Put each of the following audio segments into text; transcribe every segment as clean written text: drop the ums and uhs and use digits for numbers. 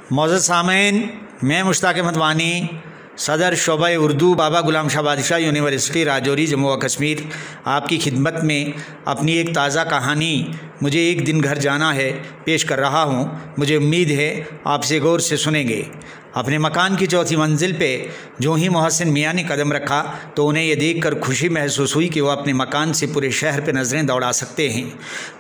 मौजूद सामईन, मैं मुश्ताक अहमद वानी, सदर शोबा उर्दू बाबा गुलाम शाह बादशाह यूनिवर्सिटी राजौरी जम्मू व कश्मीर, आपकी खिदमत में अपनी एक ताज़ा कहानी मुझे एक दिन घर जाना है पेश कर रहा हूँ। मुझे उम्मीद है आपसे गौर से सुनेंगे। अपने मकान की चौथी मंजिल पे जो ही मोहसिन मियाँ ने कदम रखा तो उन्हें यह देखकर खुशी महसूस हुई कि वो अपने मकान से पूरे शहर पे नज़रें दौड़ा सकते हैं।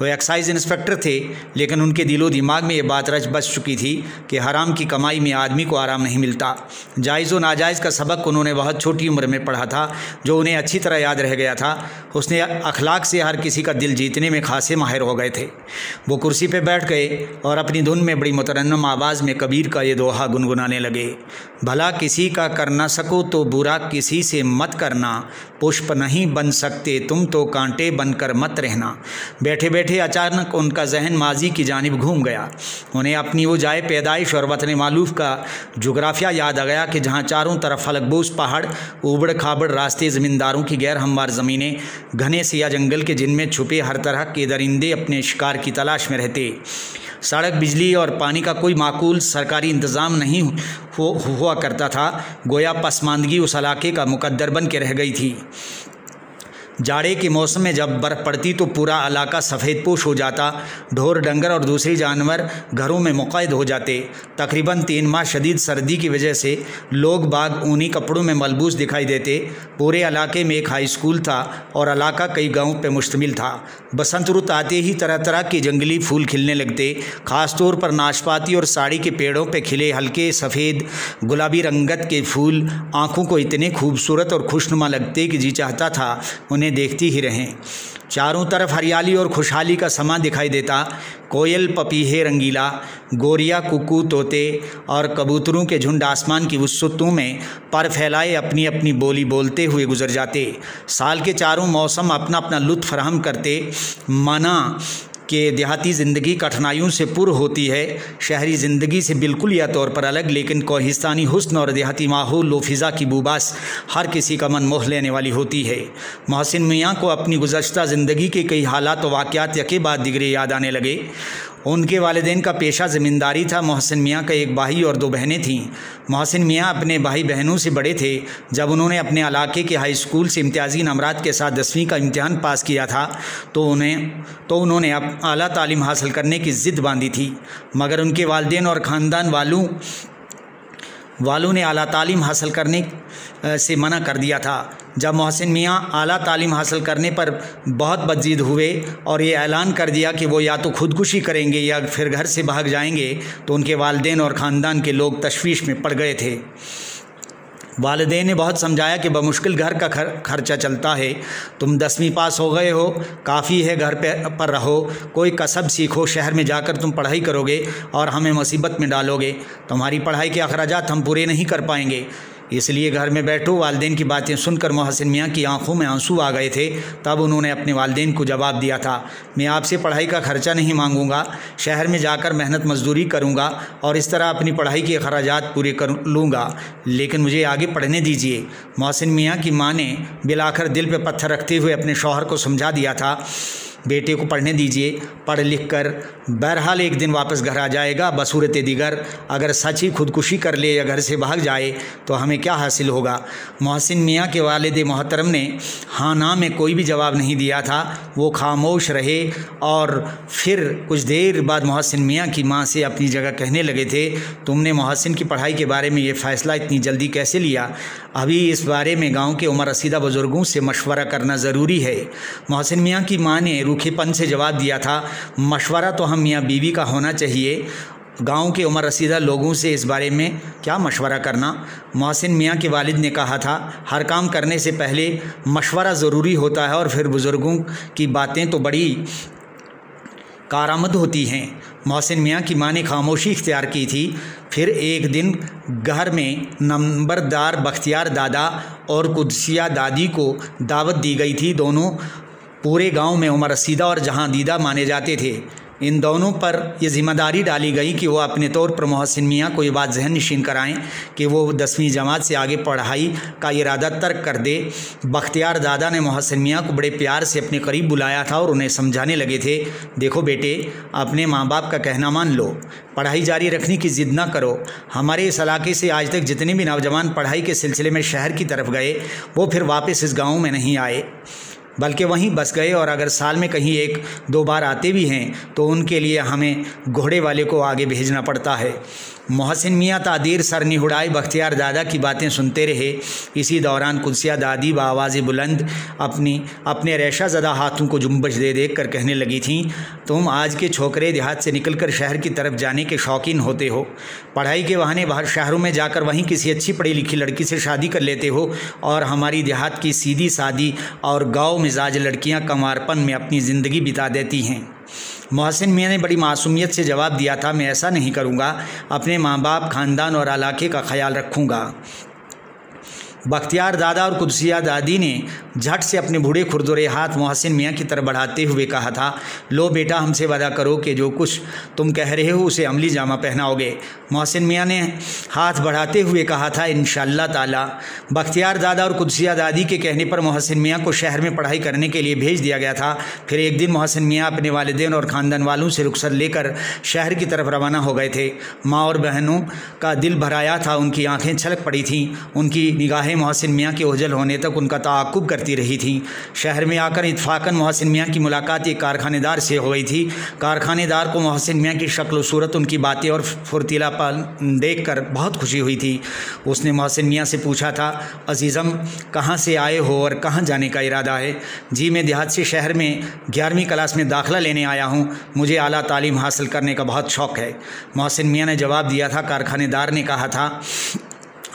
वो एक्साइज इंस्पेक्टर थे, लेकिन उनके दिलो दिमाग में ये बात रच बस चुकी थी कि हराम की कमाई में आदमी को आराम नहीं मिलता। जायज़ व नाजायज़ का सबक उन्होंने बहुत छोटी उम्र में पढ़ा था, जो उन्हें अच्छी तरह याद रह गया था। उसने अखलाक से हर किसी का दिल जीतने में खासे माहिर हो गए थे। वो कुर्सी पर बैठ गए और अपनी धुन में बड़ी मुतरन्नम आवाज़ में कबीर का ये दोहा गुनगुनाने लगे। भला किसी का कर न सको तो बुरा किसी से मत करना, पुष्प नहीं बन सकते तुम तो कांटे बनकर मत रहना। बैठे बैठे अचानक उनका जहन माजी की जानिब घूम गया। उन्हें अपनी वो जाए पैदाइश और वतन मालूफ का जोग्राफिया याद आ गया कि जहाँ चारों तरफ फलकबोस पहाड़, उबड़ खाबड़ रास्ते, ज़मींदारों की गैर हमवार ज़मीनें, घने सिया जंगल के जिनमें छुपे हर तरह के दरिंदे अपने शिकार की तलाश में रहते। सड़क, बिजली और पानी का कोई माकूल सरकारी इंतज़ाम नहीं हुआ करता था। गोया पसमानदगी उस इलाके का मुकद्दर बन के रह गई थी। जाड़े के मौसम में जब बर्फ़ पड़ती तो पूरा इलाका सफ़ेद पोश हो जाता। ढोर डंगर और दूसरे जानवर घरों में मुक़ैद हो जाते। तकरीबन 3 माह शदीद सर्दी की वजह से लोग बाग ऊनी कपड़ों में मलबूस दिखाई देते। पूरे इलाके में एक हाई स्कूल था और इलाका कई गाँवों पर मुश्तमिल था। बसंत रुत आते ही तरह तरह के जंगली फूल खिलने लगते। ख़ास तौर पर नाशपाती और साड़ी के पेड़ों पर खिले हल्के सफ़ेद गुलाबी रंगत के फूल आँखों को इतने खूबसूरत और खुशनुमा लगते कि जी चाहता था उन्हें देखती ही रहें। चारों तरफ हरियाली और खुशहाली का समा दिखाई देता। कोयल, पपीहे रंगीला, गोरिया, कुकू, तोते और कबूतरों के झुंड आसमान की वसुतों में पर फैलाए अपनी अपनी बोली बोलते हुए गुजर जाते। साल के चारों मौसम अपना अपना लुत्फ़ फराहम करते। माना कि देहाती ज़िंदगी कठिनाइयों से पुर होती है, शहरी ज़िंदगी से बिल्कुल या तौर पर अलग, लेकिन कोहिस्तानी हुस्न और देहाती माहौल व फ़िज़ा की बुबास हर किसी का मन मोह लेने वाली होती है। मोहसिन मियाँ को अपनी गुज़श्ता ज़िंदगी के कई हालात व वाक़यात यके बाद दिगरे याद आने लगे। उनके वालिदैन का पेशा ज़मींदारी था। मोहसिन मियाँ का एक भाई और 2 बहनें थीं। मोहसिन मियाँ अपने भाई बहनों से बड़े थे। जब उन्होंने अपने इलाके के हाई स्कूल से इम्तियाज़ी नंबरात के साथ 10वीं का इम्तिहान पास किया था तो उन्होंने अब आला तालीम हासिल करने की ज़िद बांधी थी, मगर उनके वालिदैन और ख़ानदान वालों ने आला तालीम हासिल करने से मना कर दिया था। जब मोहसिन मियाँ आला तालीम हासिल करने पर बहुत बदज़िद हुए और ये ऐलान कर दिया कि वो या तो खुदकुशी करेंगे या फिर घर से भाग जाएंगे, तो उनके वालिदैन और ख़ानदान के लोग तशवीश में पड़ गए थे। वालिदैन ने बहुत समझाया कि बमुश्किल घर का खर्चा चलता है, तुम 10वीं पास हो गए हो, काफ़ी है घर पर रहो, कोई कसब सीखो, शहर में जाकर तुम पढ़ाई करोगे और हमें मुसीबत में डालोगे, तुम्हारी पढ़ाई के अखराजात हम पूरे नहीं कर पाएंगे, इसलिए घर में बैठो। वालिदैन की बातें सुनकर मोहसिन मियाँ की आंखों में आंसू आ गए थे। तब उन्होंने अपने वालिदैन को जवाब दिया था, मैं आपसे पढ़ाई का खर्चा नहीं मांगूंगा, शहर में जाकर मेहनत मजदूरी करूंगा और इस तरह अपनी पढ़ाई के अखराजात पूरे कर लूँगा, लेकिन मुझे आगे पढ़ने दीजिए। मोहसिन मियाँ की माँ ने बिलाकर दिल पर पत्थर रखते हुए अपने शौहर को समझा दिया था, बेटे को पढ़ने दीजिए, पढ़ लिख कर बहरहाल एक दिन वापस घर आ जाएगा। बसूरत दिगर अगर सच ही खुदकुशी कर ले या घर से भाग जाए तो हमें क्या हासिल होगा। मोहसिन मियाँ के वालिद मोहतरम ने हाँ ना में कोई भी जवाब नहीं दिया था। वो खामोश रहे और फिर कुछ देर बाद मोहसिन मियाँ की माँ से अपनी जगह कहने लगे थे, तुमने मोहसिन की पढ़ाई के बारे में ये फ़ैसला इतनी जल्दी कैसे लिया? अभी इस बारे में गाँव के उम्र रसीदा बुज़ुर्गों से मशवरा करना ज़रूरी है। मोहसिन मियाँ की माँ ने रूखेपन से जवाब दिया था, मशवरा तो हम मियाँ बीवी का होना चाहिए, गांव के उम्र रसीदा लोगों से इस बारे में क्या मशवरा करना। मोहसिन मियाँ के वालिद ने कहा था, हर काम करने से पहले मशवरा ज़रूरी होता है और फिर बुज़ुर्गों की बातें तो बड़ी कारामद होती हैं। मोहसिन मियाँ की माँ ने खामोशी इख्तियार की थी। फिर एक दिन घर में नंबरदार बख्तियार दादा और कुदसिया दादी को दावत दी गई थी। दोनों पूरे गांव में उम्र रसीदा और जहां दीदा माने जाते थे। इन दोनों पर ये ज़िम्मेदारी डाली गई कि वो अपने तौर पर मोहसिन मियाँ को ये बात जहन नशीन कराएं कि वो 10वीं जमात से आगे पढ़ाई का इरादा तर्क कर दे। बख्तियार दादा ने मोहसिन मियाँ को बड़े प्यार से अपने करीब बुलाया था और उन्हें समझाने लगे थे, देखो बेटे, अपने माँ बाप का कहना मान लो, पढ़ाई जारी रखने की ज़िद ना करो। हमारे इस इलाके से आज तक जितने भी नौजवान पढ़ाई के सिलसिले में शहर की तरफ गए वो फिर वापस इस गाँव में नहीं आए, बल्कि वहीं बस गए, और अगर साल में कहीं 1-2 बार आते भी हैं तो उनके लिए हमें घोड़े वाले को आगे भेजना पड़ता है। मोहसिन मियाँ तादीर सर निहुड़ाए बख्तियार दादा की बातें सुनते रहे। इसी दौरान कुदसिया दादी बआवाज़ बुलंद अपने रेशा ज़दा हाथों को जुम्बश दे देख कर कहने लगी थीं, तुम आज के छोकरे देहात से निकलकर शहर की तरफ जाने के शौकीन होते हो, पढ़ाई के बहाने बाहर शहरों में जाकर वहीं किसी अच्छी पढ़ी लिखी लड़की से शादी कर लेते हो, और हमारी देहात की सीधी सादी और गाँव मिजाज लड़कियाँ कमारपन में अपनी ज़िंदगी बिता देती हैं। मोहसिन मियाँ ने बड़ी मासूमियत से जवाब दिया था, मैं ऐसा नहीं करूँगा, अपने माँ बाप, ख़ानदान और इलाके का ख्याल रखूँगा। बख्तियार दादा और कुदसिया दादी ने झट से अपने बूढ़े खुरदुरे हाथ मोहसिन मियाँ की तरफ बढ़ाते हुए कहा था, लो बेटा, हमसे वादा करो कि जो कुछ तुम कह रहे हो उसे अमली जामा पहनाओगे। मोहसिन मियाँ ने हाथ बढ़ाते हुए कहा था, इंशाअल्लाह ताला। बख्तियार दादा और कुदसिया दादी के कहने पर मोहसिन मियाँ को शहर में पढ़ाई करने के लिए भेज दिया गया था। फिर एक दिन मोहसिन मियाँ अपने वालिदैन और ख़ानदान वालों से रुखसत लेकर शहर की तरफ रवाना हो गए थे। माँ और बहनों का दिल भराया था, उनकी आँखें छलक पड़ी थीं, उनकी निगाहें मोहसिन मियाँ के ओझल होने तक उनका ताक़ुब करती रही थी। शहर में आकर इत्फाकन मोहसिन मियाँ की मुलाकात एक कारखानेदार से हो गई थी। कारखानेदार को मोहसिन मियाँ की शक्ल सूरत, उनकी बातें और फुर्तीलापन देखकर बहुत खुशी हुई थी। उसने मोहसिन मियाँ से पूछा था, अजीज़म, कहाँ से आए हो और कहाँ जाने का इरादा है? जी, मैं देहात से शहर में 11वीं क्लास में दाखिला लेने आया हूँ, मुझे आला तालीम हासिल करने का बहुत शौक़ है, मोहसिन मियाँ ने जवाब दिया था। कारखानेदार ने कहा था,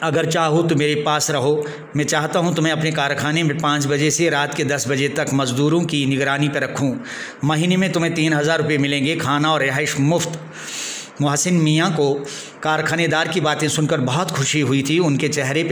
अगर चाहो तो मेरे पास रहो, मैं चाहता हूं तुम्हें अपने कारखाने में 5 बजे से रात के 10 बजे तक मज़दूरों की निगरानी पर रखूं। महीने में तुम्हें 3000 रुपये मिलेंगे, खाना और रिहाइश मुफ्त। मोहसिन मियाँ को कारखानेदार की बातें सुनकर बहुत खुशी हुई थी। उनके चेहरे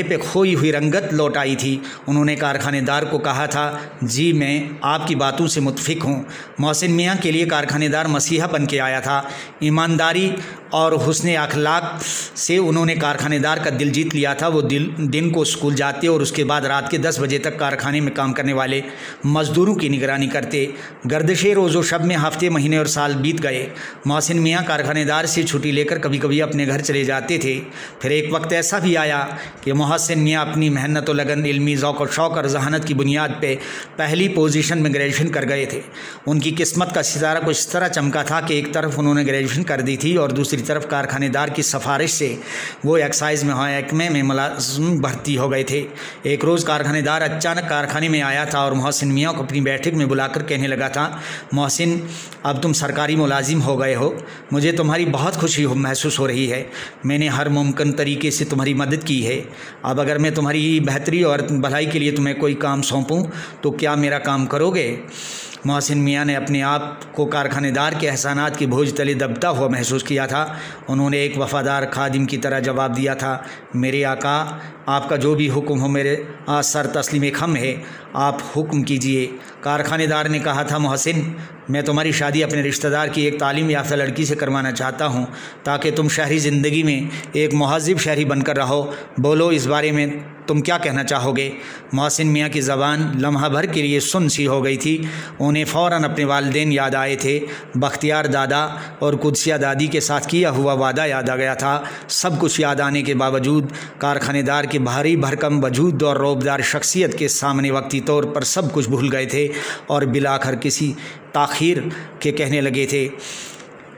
पे खोई हुई रंगत लौट आई थी। उन्होंने कारखानेदार को कहा था, जी मैं आपकी बातों से मुत्फिक हूँ। मोहसिन मियाँ के लिए कारखानेदार मसीहा बन के आया था। ईमानदारी और हुस्न अखलाक से उन्होंने कारखानेदार का दिल जीत लिया था। वो दिन को स्कूल जाते और उसके बाद रात के 10 बजे तक कारखाने में काम करने वाले मज़दूरों की निगरानी करते। गर्दिशे रोज़ो शब में हफ्ते, महीने और साल बीत गए। मोहसिन मियाँ कारखानेदार से छुट्टी लेकर कभी कभी अपने घर चले जाते थे। फिर एक वक्त ऐसा भी आया कि मोहसिन मियाँ अपनी मेहनत और लगन, इल्मी ज़ौक़ और शौक़ और जहानत की बुनियाद पे पहली पोजीशन में ग्रेजुएशन कर गए थे। उनकी किस्मत का सितारा कुछ इस तरह चमका था कि एक तरफ उन्होंने ग्रेजुएशन कर दी थी और दूसरी तरफ कारखानेदार की सिफारिश से वो एक्साइज़ महकमे में मुलाजिम भर्ती हो गए थे। एक रोज़ कारखानेदार अचानक कारखाने में आया था और मोहसिन मियाँ को अपनी बैठक में बुलाकर कहने लगा था, मोहसिन, अब तुम सरकारी मुलाजिम हो गए हो, मुझे तुम्हारी बहुत खुशी महसूस हो रही है। मैंने हर मुमकिन तरीके से तुम्हारी मदद की है। अब अगर मैं तुम्हारी बेहतरी और भलाई के लिए तुम्हें कोई काम सौंपूं तो क्या मेरा काम करोगे? मोहसिन मियाँ ने अपने आप को कारखानेदार के एहसानात की बोझ तले दबता हुआ महसूस किया था। उन्होंने एक वफ़ादार खादिम की तरह जवाब दिया था, मेरे आका, आपका जो भी हुक्म हो मेरे सर तस्लीम खम है, आप हुक्म कीजिए। कारखानेदार ने कहा था, मोहसिन, मैं तुम्हारी शादी अपने रिश्तेदार की एक तालीम याफ्ता लड़की से करवाना चाहता हूँ ताकि तुम शहरी ज़िंदगी में एक महज़िब शहरी बनकर रहो। बोलो, इस बारे में तुम क्या कहना चाहोगे? मोहसिन मियाँ की ज़बान लम्हा भर के लिए सुन सी हो गई थी। उन्हें फ़ौरन अपने वालिदैन याद आए थे। बख्तियार दादा और कुदसिया दादी के साथ किया हुआ वादा याद आ गया था। सब कुछ याद आने के बावजूद कारखानेदार के भारी भरकम वजूद और रौबदार शख्सियत के सामने वक्ती तौर पर सब कुछ भूल गए थे और बिलाखर किसी ताख़ीर के कहने लगे थे,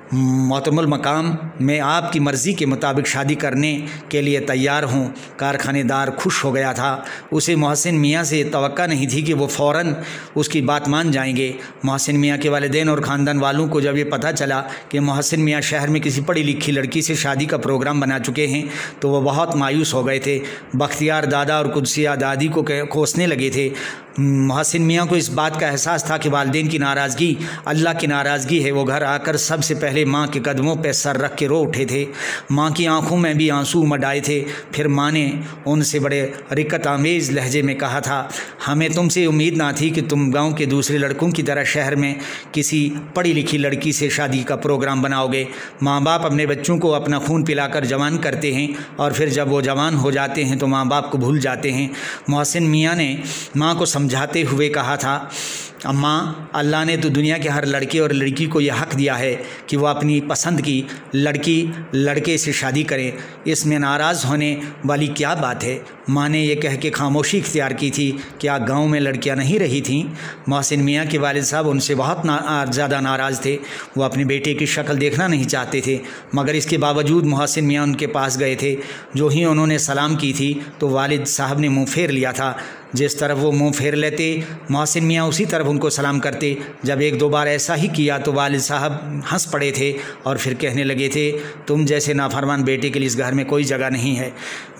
मोहतरमुल मकाम, मैं आपकी मर्ज़ी के मुताबिक शादी करने के लिए तैयार हूँ। कारखानेदार खुश हो गया था। उसे मोहसिन मियाँ से तवक्का नहीं थी कि वो फ़ौरन उसकी बात मान जाएंगे। मोहसिन मियाँ के वालिदैन और ख़ानदान वालों को जब ये पता चला कि मोहसिन मियाँ शहर में किसी पढ़ी लिखी लड़की से शादी का प्रोग्राम बना चुके हैं तो वो बहुत मायूस हो गए थे। बख्तियार दादा और कुदसिया दादी को कोसने लगे थे। मोहसिन मियाँ को इस बात का एहसास था कि वालिदैन की नाराज़गी अल्लाह की नाराज़गी है। वो घर आकर सबसे पहले पहले माँ के कदमों पर सर रख के रो उठे थे। माँ की आंखों में भी आंसू उमड़ आए थे। फिर माँ ने उनसे बड़े रिक्कत आमेज़ लहजे में कहा था, हमें तुमसे उम्मीद ना थी कि तुम गांव के दूसरे लड़कों की तरह शहर में किसी पढ़ी लिखी लड़की से शादी का प्रोग्राम बनाओगे। माँ बाप अपने बच्चों को अपना खून पिलाकर जवान करते हैं और फिर जब वो जवान हो जाते हैं तो माँ बाप को भूल जाते हैं। मोहसिन मियाँ ने माँ को समझाते हुए कहा था, अम्मा, अल्लाह ने तो दुनिया के हर लड़के और लड़की को यह हक़ दिया है कि वह अपनी पसंद की लड़के से शादी करें। इसमें नाराज़ होने वाली क्या बात है। माँ ने यह कह के खामोशी इख्तियार की थी। क्या गांव में लड़कियां नहीं रही थीं? मोहसिन मियाँ के वालिद साहब उनसे बहुत ज़्यादा नाराज़ थे। वो अपने बेटे की शक्ल देखना नहीं चाहते थे, मगर इसके बावजूद मोहसिन मियाँ उनके पास गए थे। जो ही उन्होंने सलाम की थी तो वालिद साहब ने मुँह फेर लिया था। जिस तरफ वो मुंह फेर लेते मोहसिन मियाँ उसी तरफ उनको सलाम करते। जब एक दो बार ऐसा ही किया तो वालिद साहब हंस पड़े थे और फिर कहने लगे थे, तुम जैसे नाफरमान बेटे के लिए इस घर में कोई जगह नहीं है।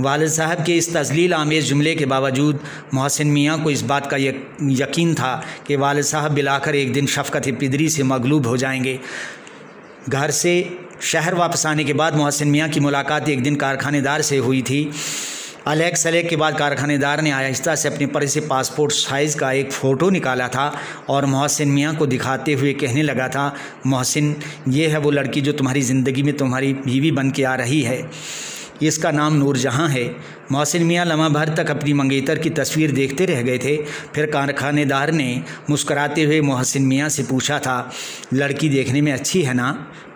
वालिद साहब के इस तज़लील आमेज़ जुमले के बावजूद मोहसिन मियाँ को इस बात का यकीन था कि वालिद साहब बिलाकर एक दिन शफ़क़त पिदरी से मगलूब हो जाएंगे। घर से शहर वापस आने के बाद मोहसिन मियाँ की मुलाकात एक दिन कारखानेदार से हुई थी। अलग सलेग के बाद कारखानेदार ने आहिस्ता से अपने पर्स से पासपोर्ट साइज़ का एक फ़ोटो निकाला था और मोहसिन मियाँ को दिखाते हुए कहने लगा था, मोहसिन, ये है वो लड़की जो तुम्हारी ज़िंदगी में तुम्हारी बीवी बन के आ रही है। इसका नाम नूरजहां है। मोहसिन मियाँ लम्हा भर तक अपनी मंगेतर की तस्वीर देखते रह गए थे। फिर कारखानेदार ने मुस्कराते हुए मोहसिन मियाँ से पूछा था, लड़की देखने में अच्छी है ना?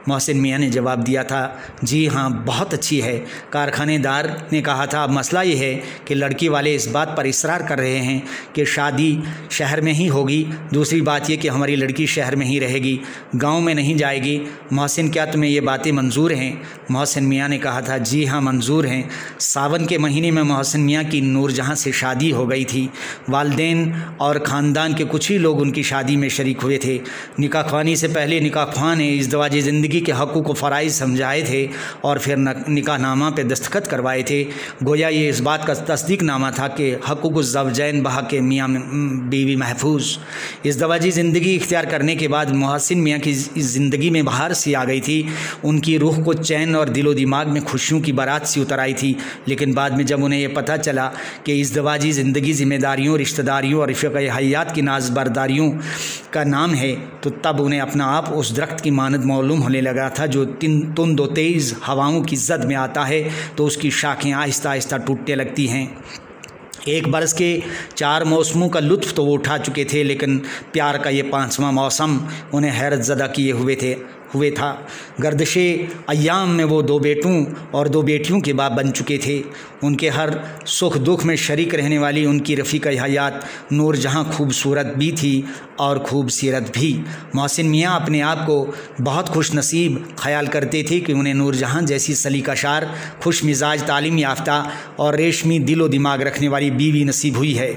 मोहसिन मियाँ ने जवाब दिया था, जी हाँ, बहुत अच्छी है। कारखानेदार ने कहा था, अब मसला ये है कि लड़की वाले इस बात पर इसरार कर रहे हैं कि शादी शहर में ही होगी। दूसरी बात ये कि हमारी लड़की शहर में ही रहेगी, गांव में नहीं जाएगी। मोहसिन, क्या तुम्हें ये बातें मंजूर हैं? मोहसिन मियाँ ने कहा था, जी हाँ, मंजूर हैं। सावन के महीने में मोहसिन मियाँ की नूरजहां से शादी हो गई थी। वालिदैन और ख़ानदान के कुछ ही लोग उनकी शादी में शरीक हुए थे। निकाह ख्वानी से पहले निकाह ख्वां ने इज़्दवाजी ज़िंदगी के हक़ूक़ व फ़राइज़ समझाए थे और फिर निकाहनामा पे दस्तखत करवाए थे। गोया ये इस बात का तस्दीकनामा था कि हक़ूक़ ज़ौजैन बहा के मियाँ बीवी महफूज। इज़्दवाजी ज़िंदगी इख्तियार करने के बाद मोहसिन मियाँ की ज़िंदगी में बहार सी आ गई थी। उनकी रूह को चैन और दिलो दिमाग में खुशियों की बारात सी उतर आई थी। लेकिन बाद में जब उन्हें यह पता चला कि इज़्दवाजी ज़िंदगी ज़िम्मेदारियों, रिश्तेदारियों और रफ़ीक़ हयात की नाज़बरदारियों का नाम है, तो तब उन्हें अपना आप उस दरख्त की मानद मालूम होने लगा था जो तुंद व तेज़ हवाओं की जद में आता है तो उसकी शाखें आहिस्ता आहिस्ता टूटने लगती हैं। एक बरस के 4 मौसमों का लुत्फ़ तो वो उठा चुके थे, लेकिन प्यार का ये 5वां मौसम उन्हें हैरत ज़दा किए हुए था। गर्दिशे अय्याम में वो 2 बेटों और 2 बेटियों के बाप बन चुके थे। उनके हर सुख दुख में शरीक रहने वाली उनकी रफ़ीक़ हयात नूरजहां खूबसूरत भी थी और खूबसीरत भी। मोहसिन मियाँ अपने आप को बहुत खुश नसीब ख्याल करते थे कि उन्हें नूरजहां जैसी सलीकाशार, खुश मिजाज, तालीम याफ्ता और रेशमी दिलो दिमाग रखने वाली बीवी नसीब हुई है।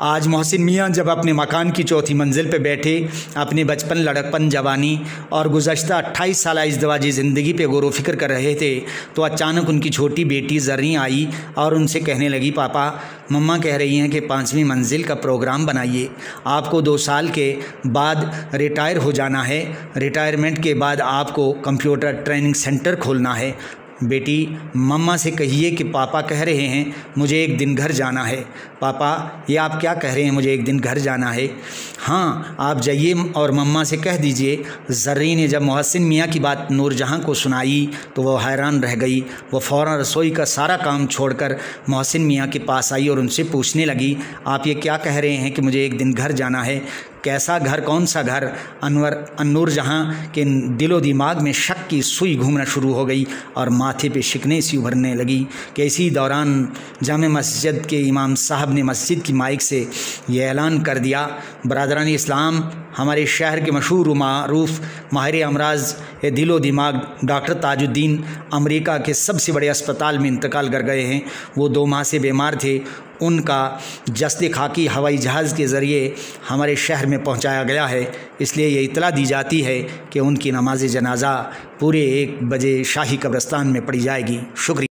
आज मोहसिन मियाँ जब अपने मकान की 4थी मंजिल पर बैठे अपने बचपन, लड़कपन, जवानी और गुज़श्ता 28 साल इज़्दवाजी ज़िंदगी पे गौर व फिक्र कर रहे थे तो अचानक उनकी छोटी बेटी ज़र्रीन आई और उनसे कहने लगी, पापा, मम्मा कह रही हैं कि 5वीं मंजिल का प्रोग्राम बनाइए। आपको 2 साल के बाद रिटायर हो जाना है। रिटायरमेंट के बाद आपको कंप्यूटर ट्रेनिंग सेंटर खोलना है। बेटी, मम्मा से कहिए कि पापा कह रहे हैं मुझे एक दिन घर जाना है। पापा, ये आप क्या कह रहे हैं, मुझे एक दिन घर जाना है? हाँ, आप जाइए और मम्मा से कह दीजिए। ज़र्रीन ने जब मोहसिन मियाँ की बात नूरजहां को सुनाई तो वह हैरान रह गई। वह फ़ौरन रसोई का सारा काम छोड़कर मोहसिन मियाँ के पास आई और उनसे पूछने लगी, आप ये क्या कह रहे हैं कि मुझे एक दिन घर जाना है? कैसा घर, कौन सा घर? नूरजहां के दिलो दिमाग में शक की सुई घूमना शुरू हो गई और माथे पे शिकने सी उभरने लगी कि इसी दौरान जामे मस्जिद के इमाम साहब ने मस्जिद की माइक से यह ऐलान कर दिया, बरादरान इस्लाम, हमारे शहर के मशहूर मारूफ माहिर अमराज दिलो दिमाग डॉक्टर ताजुद्दीन अमेरिका के सबसे बड़े अस्पताल में इंतकाल कर गए हैं। वो 2 माह से बीमार थे। उनका जस्ते खाकी हवाई जहाज़ के ज़रिए हमारे शहर में पहुंचाया गया है। इसलिए ये इतला दी जाती है कि उनकी नमाज जनाजा पूरे 1 बजे शाही कब्रिस्तान में पढ़ी जाएगी। शुक्रिया।